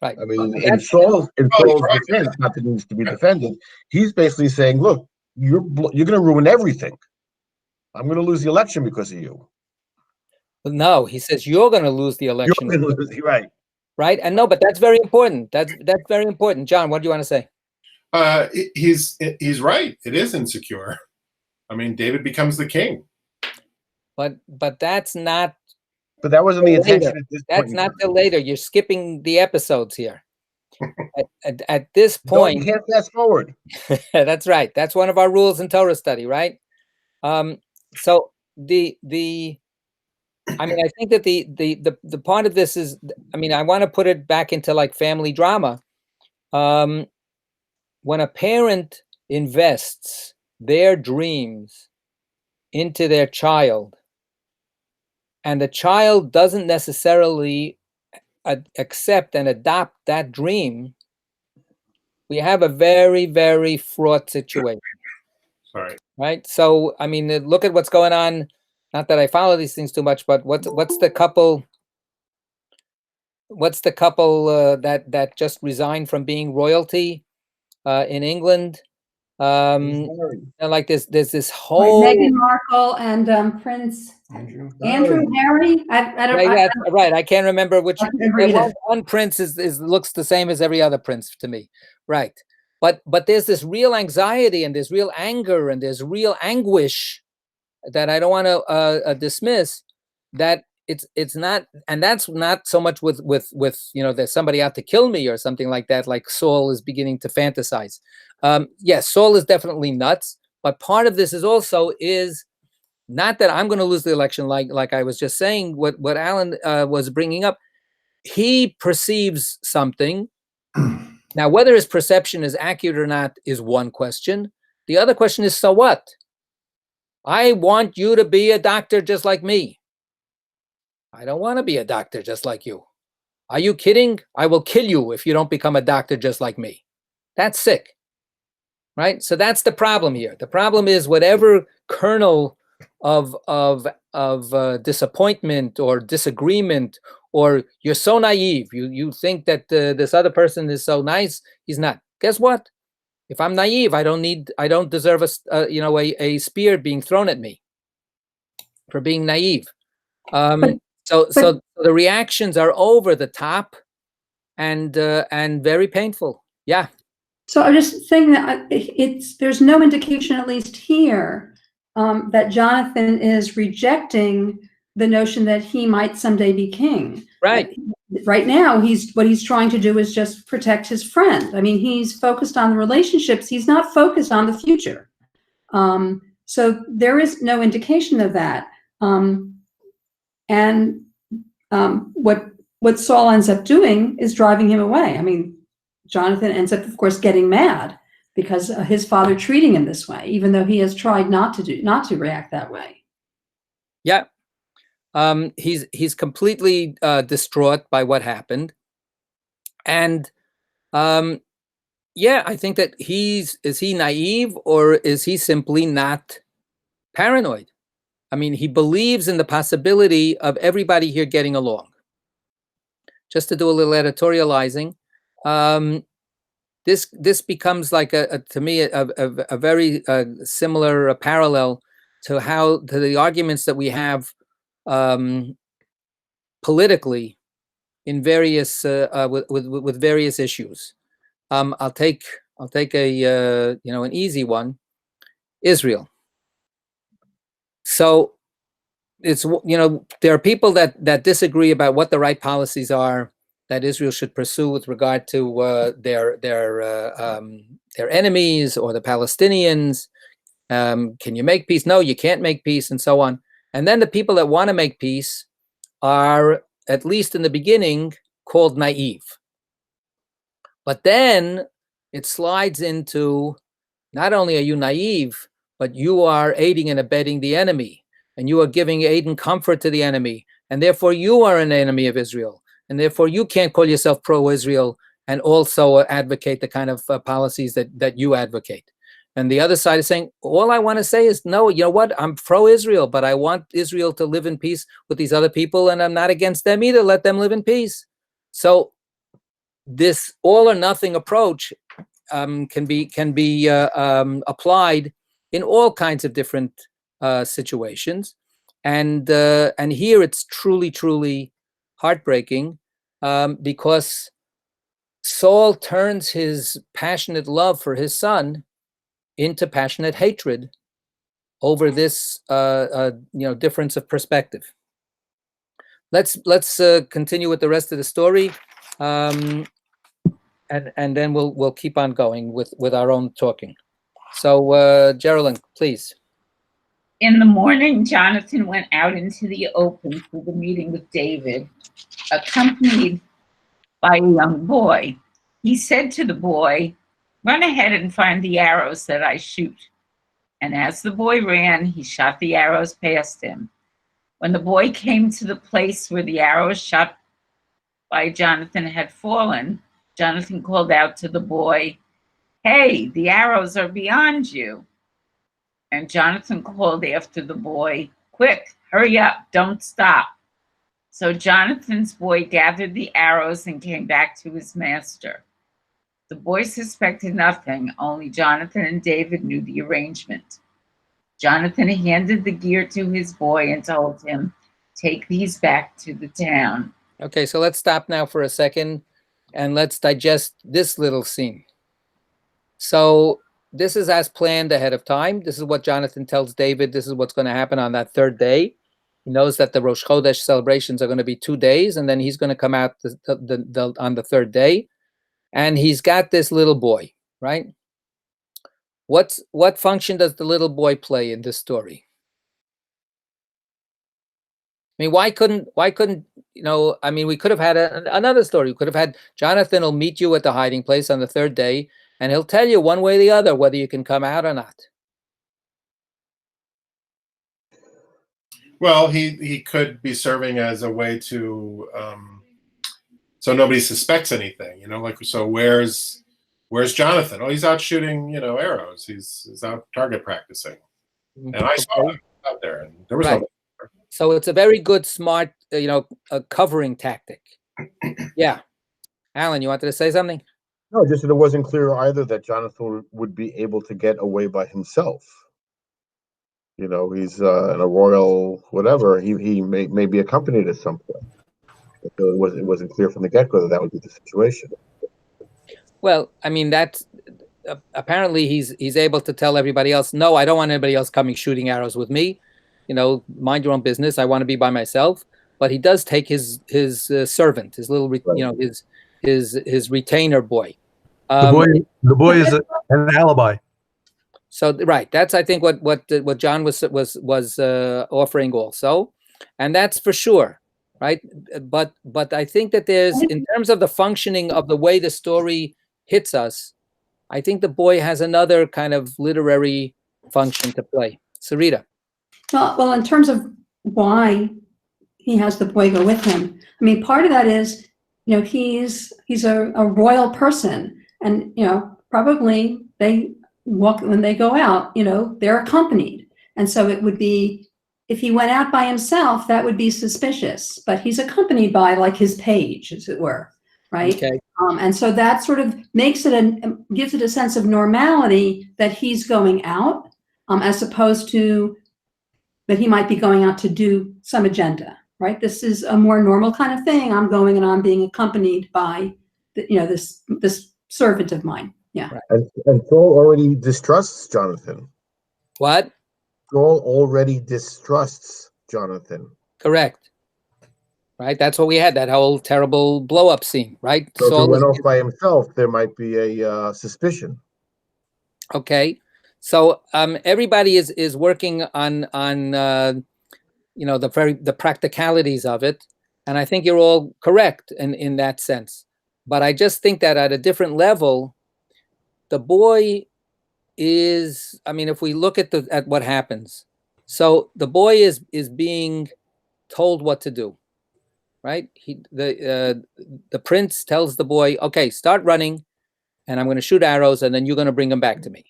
Speaker 1: Right.
Speaker 8: I mean, in Saul's defense, not that it needs to be defended, he's basically saying, "Look, you're going to ruin everything. I'm going to lose the election because of you."
Speaker 1: No, he says you're going to lose the election.
Speaker 8: You're going to lose, right?
Speaker 1: Right, and no, but that's very important. That's very important. John, what do you want to say?
Speaker 2: He's right. It is insecure. I mean, David becomes the king.
Speaker 1: But that's not.
Speaker 8: But that wasn't the intention at this point.
Speaker 1: That's not till later. You're skipping the episodes here. At this point,
Speaker 8: you can't fast forward.
Speaker 1: That's right. That's one of our rules in Torah study, right? So I mean, I think that the part of this is, I mean, I want to put it back into like family drama. when a parent invests their dreams into their child, and the child doesn't necessarily accept and adopt that dream, we have a very, very fraught situation.
Speaker 2: Sorry.
Speaker 1: Right? So, I mean, look at what's going on. Not that I follow these things too much, but what's the couple? What's the couple that just resigned from being royalty in England? Like there's this whole
Speaker 7: Meghan Markle and Prince Andrew Harry.
Speaker 1: Right. I can't remember which.
Speaker 7: I can't read it.
Speaker 1: One prince is looks the same as every other prince to me. Right. But there's this real anxiety and there's real anger and there's real anguish that I don't want to dismiss. That it's not, and that's not so much with there's somebody out to kill me or something like that. Like Saul is beginning to fantasize. Yes, Saul is definitely nuts. But part of this is not that I'm going to lose the election, like I was just saying. What Alan was bringing up, he perceives something. Now, whether his perception is accurate or not is one question. The other question is, so what? I want you to be a doctor just like me. I don't want to be a doctor just like you. Are you kidding? I will kill you if you don't become a doctor just like me. That's sick, right? So that's the problem here. The problem is whatever kernel of disappointment or disagreement, or you're so naive, you think that this other person is so nice. He's not. Guess what? If I'm naive, I don't deserve a spear being thrown at me for being naive. So the reactions are over the top and very painful. Yeah.
Speaker 7: So I'm just saying that there's no indication, at least here, that Jonathan is rejecting the notion that he might someday be king.
Speaker 1: Right.
Speaker 7: Right now, what he's trying to do is just protect his friend. I mean, he's focused on the relationships. He's not focused on the future. So there is no indication of that. What Saul ends up doing is driving him away. I mean, Jonathan ends up, of course, getting mad because of his father treating him this way, even though he has tried not to react that way.
Speaker 1: Yeah. He's completely distraught by what happened. And I think that is he naive, or is he simply not paranoid? I mean, he believes in the possibility of everybody here getting along. Just to do a little editorializing, this becomes like to me a very similar parallel to the arguments that we have politically in various with various issues. I'll take an easy one, Israel. So it's there are people that disagree about what the right policies are that Israel should pursue with regard to their enemies or the Palestinians. Can you make peace? No, you can't make peace, and so on. And then the people that want to make peace are, at least in the beginning, called naive. But then it slides into, not only are you naive, but you are aiding and abetting the enemy, and you are giving aid and comfort to the enemy, and therefore you are an enemy of Israel, and therefore you can't call yourself pro-Israel and also advocate the kind of policies that you advocate. And the other side is saying, all I want to say is, no, you know what? I'm pro-Israel, but I want Israel to live in peace with these other people, and I'm not against them either. Let them live in peace. So this all or nothing approach can be applied in all kinds of different situations, and here it's truly heartbreaking because Saul turns his passionate love for his son into passionate hatred over this difference of perspective. Let's continue with the rest of the story, and then we'll keep on going with our own talking. So Geraldine, please.
Speaker 6: In the morning, Jonathan went out into the open for the meeting with David, accompanied by a young boy. He said to the boy, Run ahead and find the arrows that I shoot." And as the boy ran, he shot the arrows past him. When the boy came to the place where the arrows shot by Jonathan had fallen, Jonathan called out to the boy, "Hey, the arrows are beyond you." And Jonathan called after the boy, "Quick, hurry up, don't stop." So Jonathan's boy gathered the arrows and came back to his master. The boy suspected nothing, only Jonathan and David knew the arrangement. Jonathan handed the gear to his boy and told him, "Take these back to the town."
Speaker 1: Okay, so let's stop now for a second and let's digest this little scene. So this is as planned ahead of time. This is what Jonathan tells David. This is what's going to happen on that third day. He knows that the Rosh Chodesh celebrations are going to be 2 days, and then he's going to come out on the third day. And he's got this little boy, right? What function does the little boy play in this story? I mean, why couldn't I mean, we could have had another story. We could have had Jonathan will meet you at the hiding place on the third day, and he'll tell you one way or the other whether you can come out or not.
Speaker 2: Well, he could be serving as a way to so nobody suspects anything, like, so where's Jonathan? Oh, he's out shooting, arrows. He's out target practicing. And I saw him out there, and there was no.
Speaker 1: So it's a very good, smart, a covering tactic. Yeah. Alan, you wanted to say something?
Speaker 8: No, just that it wasn't clear either that Jonathan would be able to get away by himself. He's in a royal whatever. He may be accompanied at some point. It wasn't clear from the get-go that would be the situation.
Speaker 1: Well, I mean, that's apparently he's able to tell everybody else, "No, I don't want anybody else coming shooting arrows with me. Mind your own business. I want to be by myself." But he does take his servant, his little, his retainer boy.
Speaker 9: The boy is an alibi.
Speaker 1: So right, that's I think what John was offering also, and that's for sure, right? But I think that there's, in terms of the functioning of the way the story hits us, I think the boy has another kind of literary function to play. Sarita.
Speaker 7: Well, in terms of why he has the boy go with him, I mean, part of that is, he's a royal person, and probably when they go out, they're accompanied, and so it would be, if he went out by himself, that would be suspicious. But he's accompanied by like his page, as it were, right?
Speaker 1: Okay.
Speaker 7: And so that sort of makes it gives it a sense of normality that he's going out, as opposed to that he might be going out to do some agenda, right? This is a more normal kind of thing. I'm going and I'm being accompanied by, this servant of mine. Yeah.
Speaker 1: Right.
Speaker 8: And Saul already distrusts Jonathan.
Speaker 1: What?
Speaker 8: Saul already distrusts Jonathan.
Speaker 1: Correct. Right. That's what we had, that whole terrible blow up scene, right?
Speaker 8: So if he went off by himself, there might be a suspicion.
Speaker 1: Okay. So everybody is working on the practicalities of it, and I think you're all correct in that sense. But I just think that at a different level, the boy is, I mean, if we look at what happens, so the boy is being told what to do, right? The prince tells the boy, "Okay, start running, and I'm going to shoot arrows, and then you're going to bring them back to me."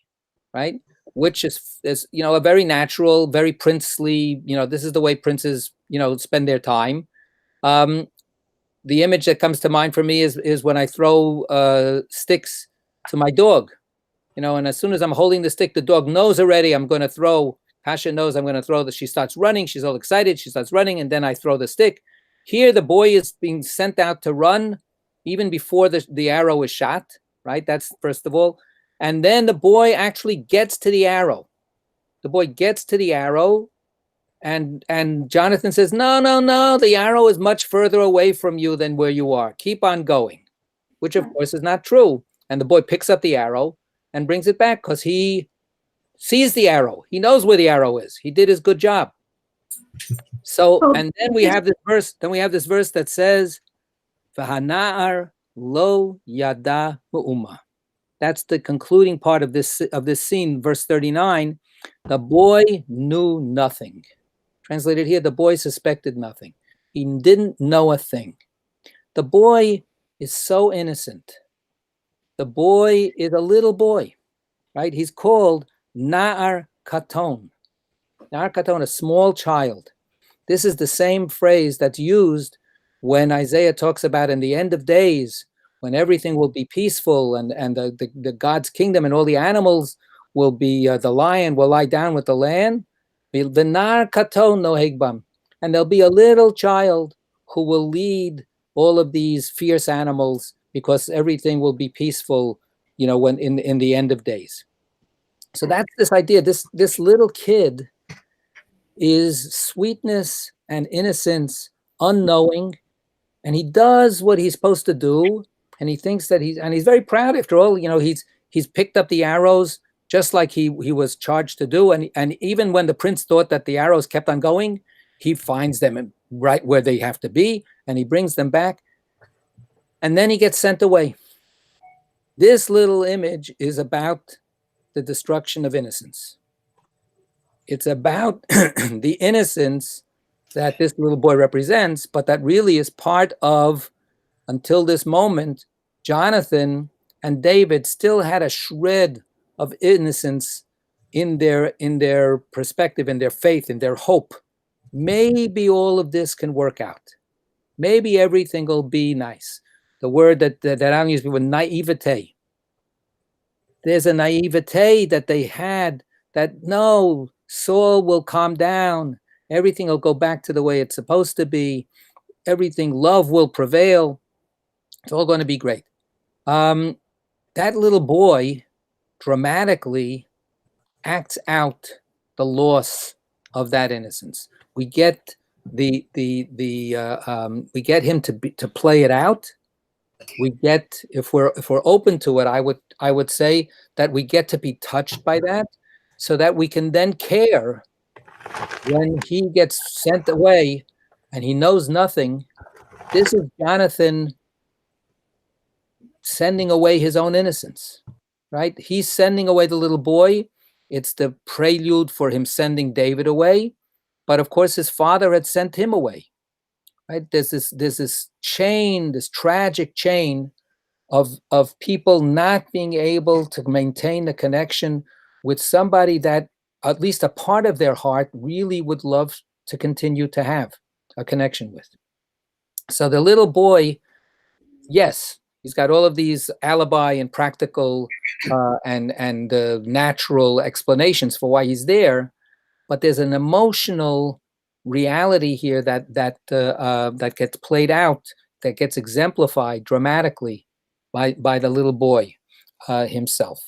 Speaker 1: Right? Which is a very natural, very princely, this is the way princes, spend their time. The image that comes to mind for me is when I throw sticks to my dog, and as soon as I'm holding the stick, the dog knows already I'm going to throw. Pasha knows I'm going to throw. She starts running. She's all excited. She starts running, and then I throw the stick. Here, the boy is being sent out to run even before the arrow is shot, right? That's first of all. And then the boy actually gets to the arrow. The boy gets to the arrow, and Jonathan says, "No, the arrow is much further away from you than where you are. Keep on going," which of course is not true. And the boy picks up the arrow and brings it back because he sees the arrow. He knows where the arrow is. He did his good job. So, and then we have this verse. Then we have this verse that says, "V'hana'ar lo yada mu'uma." That's the concluding part of this scene, verse 39. The boy knew nothing. Translated here, the boy suspected nothing. He didn't know a thing. The boy is so innocent. The boy is a little boy, right? He's called Na'ar Katon. Na'ar Katon, a small child. This is the same phrase that's used when Isaiah talks about in the end of days, when everything will be peaceful and the God's kingdom and all the animals will be, the lion will lie down with the lamb. V'nar katon noheg bam. And there'll be a little child who will lead all of these fierce animals because everything will be peaceful, when in the end of days. So that's this idea. This little kid is sweetness and innocence, unknowing, and he does what he's supposed to do, and he thinks that he's very proud. After all, he's picked up the arrows just like he was charged to do, and even when the prince thought that the arrows kept on going, he finds them right where they have to be, and he brings them back, and then he gets sent away. This little image is about the destruction of innocence. It's about the innocence that this little boy represents, but that really is part of, until this moment, Jonathan and David still had a shred of innocence in their perspective, in their faith, in their hope. Maybe all of this can work out. Maybe everything will be nice. The word that I'm using was naivete. There's a naivete that they had that no, Saul will calm down. Everything will go back to the way it's supposed to be. Everything, love will prevail. It's all going to be great. That little boy dramatically acts out the loss of that innocence. We get we get him to play it out. We get, if we're open to it, I would say that we get to be touched by that, so that we can then care when he gets sent away and he knows nothing. This is Jonathan sending away his own innocence, right? He's sending away the little boy. It's the prelude for him sending David away. But of course, his father had sent him away, right? There's this chain, this tragic chain of people not being able to maintain the connection with somebody that at least a part of their heart really would love to continue to have a connection with. So the little boy, yes, he's got all of these alibi and practical and natural explanations for why he's there, but there's an emotional reality here that gets played out, that gets exemplified dramatically by the little boy himself.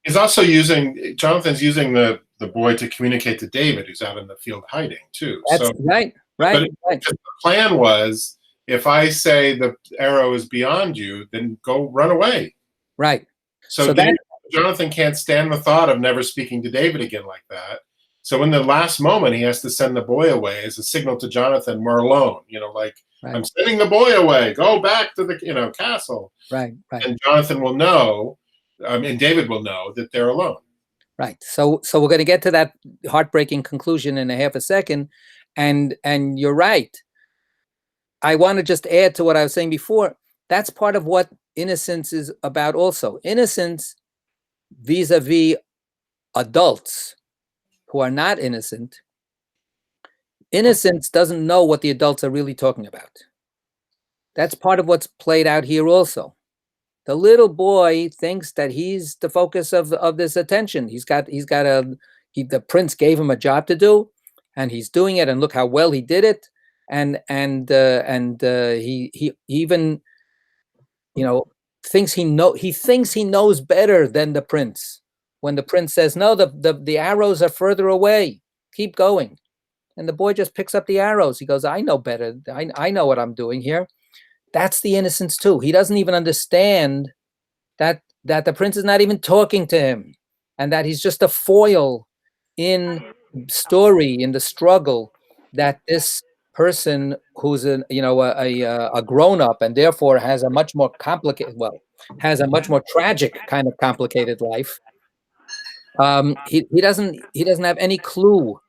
Speaker 2: He's also Jonathan's using the boy to communicate to David, who's out in the field hiding too.
Speaker 1: That's right.
Speaker 2: But the plan was, if I say the arrow is beyond you, then go run away.
Speaker 1: Right.
Speaker 2: So Jonathan can't stand the thought of never speaking to David again like that. So in the last moment, he has to send the boy away as a signal to Jonathan, we're alone. Right. I'm sending the boy away. Go back to the castle.
Speaker 1: Right.
Speaker 2: And Jonathan will know, and David will know that they're alone.
Speaker 1: Right. So we're going to get to that heartbreaking conclusion in a half a second. And you're right. I want to just add to what I was saying before. That's part of what innocence is about also. Innocence vis-a-vis adults who are not innocent. Innocence doesn't know what the adults are really talking about. That's part of what's played out here also. The little boy thinks that he's the focus of this attention. The prince gave him a job to do, and he's doing it, and look how well he did it. And he even, thinks he knows better than the prince. When the prince says, no, the arrows are further away, keep going. And the boy just picks up the arrows. He goes, I know better. I know what I'm doing here. That's the innocence too. He doesn't even understand that the prince is not even talking to him, and that he's just a foil in story, in the struggle that this person who's a grown-up and therefore has a much more complicated, has a much more tragic kind of complicated life. He doesn't have any clue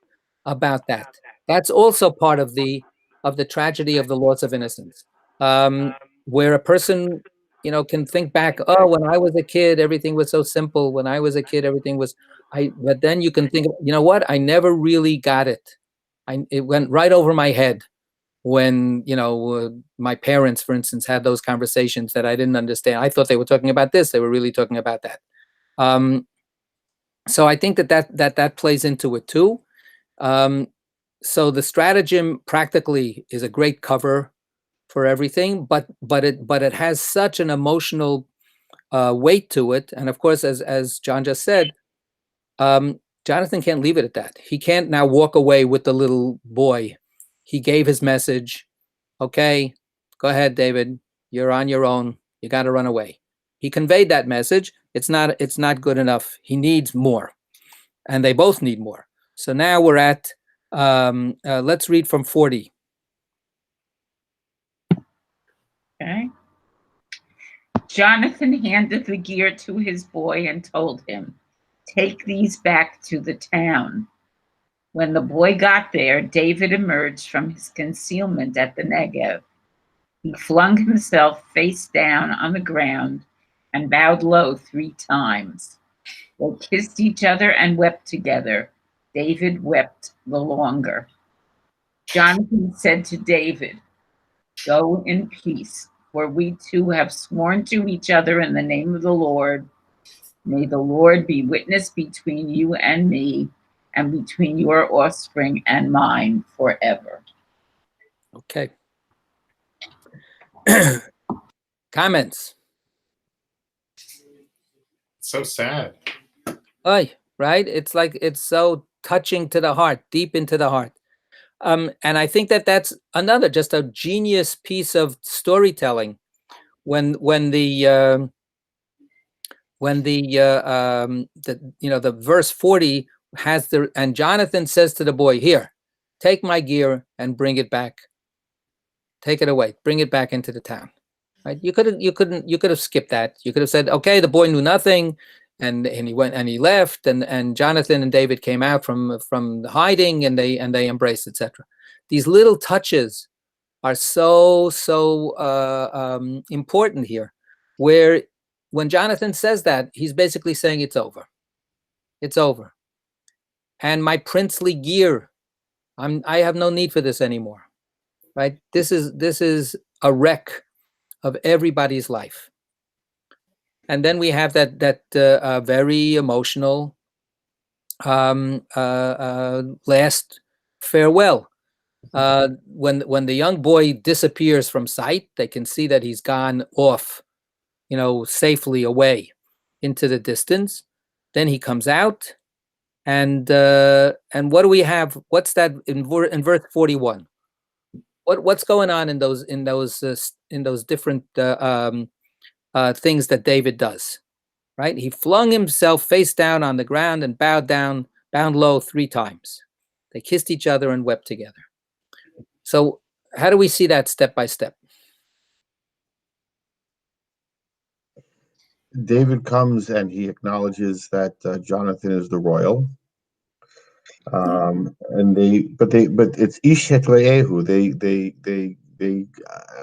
Speaker 1: about that. That's also part of the tragedy of the loss of innocence, where a person, can think back, oh, when I was a kid, everything was so simple. When I was a kid, everything was, but then you can think, you know what? I never really got it. It went right over my head when, my parents, for instance, had those conversations that I didn't understand. I thought they were talking about this. They were really talking about that. So I think that plays into it too. So the stratagem practically is a great cover for everything, but it has such an emotional weight to it. And of course, as John just said, Jonathan can't leave it at that. He can't now walk away with the little boy. He gave his message. Okay, go ahead, David. You're on your own. You got to run away. He conveyed that message. It's not good enough. He needs more, and they both need more. So now we're at. Let's read from 40.
Speaker 6: Okay. Jonathan handed the gear to his boy and told him, "Take these back to the town." When the boy got there, David emerged from his concealment at the Negev. He flung himself face down on the ground and bowed low 3 times. They kissed each other and wept together. David wept the longer. Jonathan said to David, "Go in peace, for we two have sworn to each other in the name of the Lord. May the Lord be witness between you and me, and between your offspring and mine forever."
Speaker 1: Okay. Comments?
Speaker 2: So sad.
Speaker 1: Oy, right? It's like, it's so touching to the heart, deep into the heart. And I think that's another just a genius piece of storytelling. When the verse 40 has and Jonathan says to the boy, "Here, take my gear and bring it back. Take it away. Bring it back into the town." Right? You could have skipped that. You could have said, "Okay, the boy knew nothing, and he went and he left, and Jonathan and David came out from the hiding, and they embraced, etc." These little touches are so important here, where when Jonathan says that, he's basically saying it's over. It's over. And my princely gear, I have no need for this anymore. Right? This is a wreck of everybody's life. And then we have that very emotional last farewell. When the young boy disappears from sight, they can see that he's gone off, safely away into the distance. Then he comes out, and what do we have? What's that in verse 41? What's going on in those different things that David does? Right? He flung himself face down on the ground and bowed low 3 times. They kissed each other and wept together. So how do we see that step by step?
Speaker 8: David comes and he acknowledges that Jonathan is the royal. But it's Ishet Re'ehu. They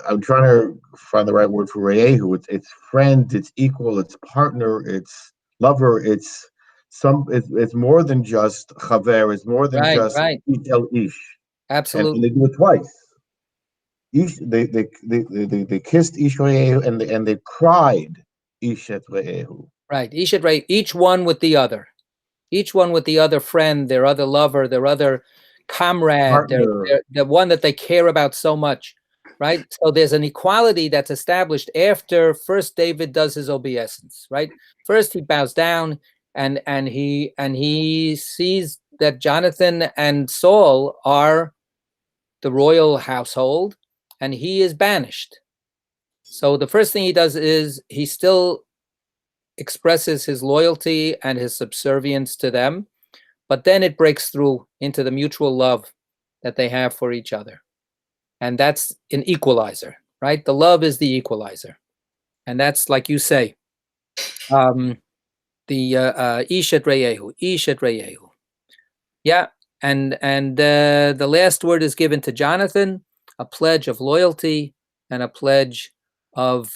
Speaker 8: I'm trying to find the right word for Re'ehu. It's friend, it's equal, it's partner, it's lover, it's more than just chaver, it's more than just ish el ish.
Speaker 1: Absolutely.
Speaker 8: And they do it twice. They kissed Ish Re'ehu and they cried Ishet Re'ehu.
Speaker 1: Right. Ishet Re'ehu, each one with the other. Each one with the other friend, their other lover, their other comrade, the one that they care about so much, right? So there's an equality that's established after first David does his obeisance, right? First he bows down and he sees that Jonathan and Saul are the royal household, and he is banished. So the first thing he does is he still expresses his loyalty and his subservience to them, but then it breaks through into the mutual love that they have for each other. And that's an equalizer, right? The love is the equalizer. And that's like you say, the Ishet Reyehu. Yeah, and the last word is given to Jonathan, a pledge of loyalty and a pledge of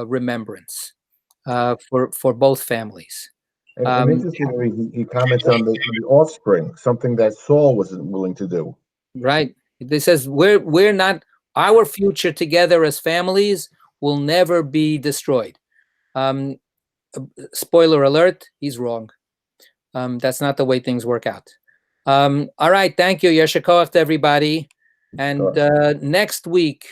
Speaker 1: remembrance for both families.
Speaker 8: And interestingly, he comments on the offspring, something that Saul wasn't willing to do.
Speaker 1: Right. It says we're not, our future together as families will never be destroyed. Spoiler alert, he's wrong. That's not the way things work out. All right, thank you. Yesher koach to everybody. And next week,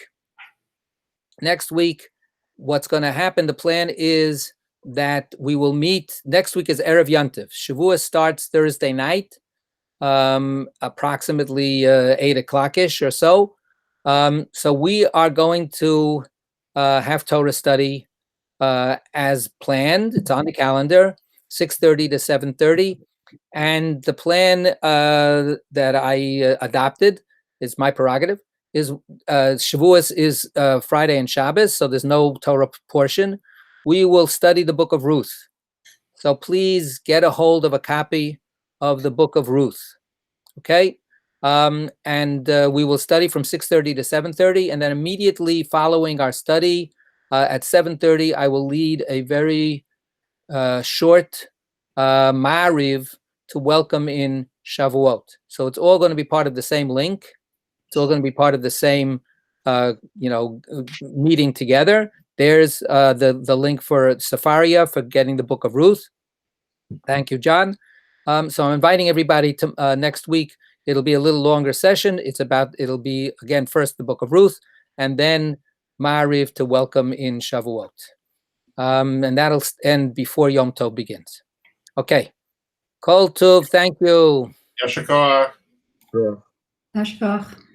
Speaker 1: what's going to happen, the plan is that we will meet, next week is Erev Yantiv. Shavuos starts Thursday night, approximately 8 o'clock-ish or so. So we are going to have Torah study as planned. It's on the calendar, 6:30 to 7:30. And the plan that I adopted is my prerogative. Is Shavuos is Friday and Shabbos, so there's no Torah portion. We will study the book of Ruth. So please get a hold of a copy of the book of Ruth. Okay? And we will study from 6:30 to 7:30, and then immediately following our study at 7:30, I will lead a very short Ma'ariv to welcome in Shavuot. So it's all going to be part of the same link. It's all going to be part of the same, meeting together. There's the link for Safaria for getting the book of Ruth. Thank you, John. So I'm inviting everybody to next week. It'll be a little longer session. It'll be, again, first the book of Ruth, and then Ma'ariv to welcome in Shavuot. And that'll end before Yom Tov begins. Okay. Kol Tov, thank you.
Speaker 2: Yesher koach.
Speaker 8: Sure.
Speaker 7: Yesher koach.